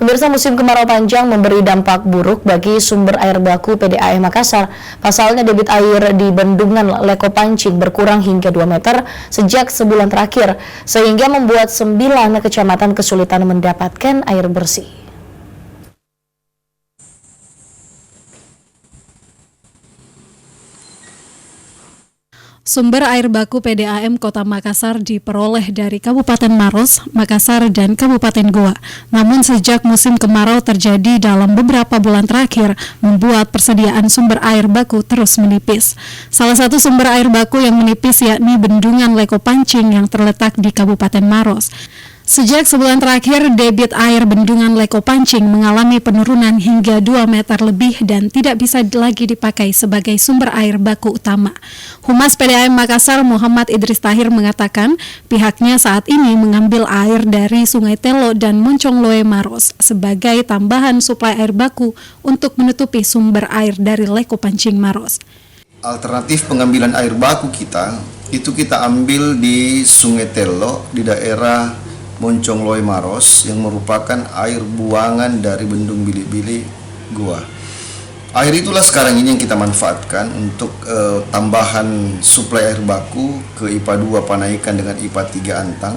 Pemirsa, musim kemarau panjang memberi dampak buruk bagi sumber air baku PDAM Makassar. Pasalnya debit air di bendungan Leko Pancing berkurang hingga 2 meter sejak sebulan terakhir, sehingga membuat 9 kecamatan kesulitan mendapatkan air bersih. Sumber air baku PDAM Kota Makassar diperoleh dari Kabupaten Maros, Makassar, dan Kabupaten Goa. Namun sejak musim kemarau terjadi dalam beberapa bulan terakhir, membuat persediaan sumber air baku terus menipis. Salah satu sumber air baku yang menipis yakni Bendungan Leko Pancing yang terletak di Kabupaten Maros. Sejak sebulan terakhir, debit air Bendungan Leko Pancing mengalami penurunan hingga 2 meter lebih dan tidak bisa lagi dipakai sebagai sumber air baku utama. Humas PDAM Makassar Muhammad Idris Tahir mengatakan pihaknya saat ini mengambil air dari Sungai Telo dan Moncongloe Maros sebagai tambahan suplai air baku untuk menutupi sumber air dari Leko Pancing Maros. Alternatif pengambilan air baku kita ambil di Sungai Telo di daerah Moncongloe Maros yang merupakan air buangan dari Bendung Bili-Bili Goa. Air itulah sekarang ini yang kita manfaatkan untuk tambahan suplai air baku ke IPA 2 Panaikan dengan IPA 3 Antang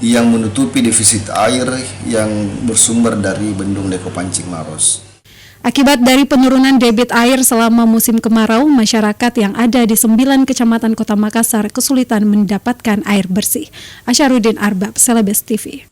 yang menutupi defisit air yang bersumber dari Bendung Leko Pancing Maros. Akibat dari penurunan debit air selama musim kemarau, masyarakat yang ada di 9 kecamatan Kota Makassar kesulitan mendapatkan air bersih. Asyarudin Arbab, Celebes TV.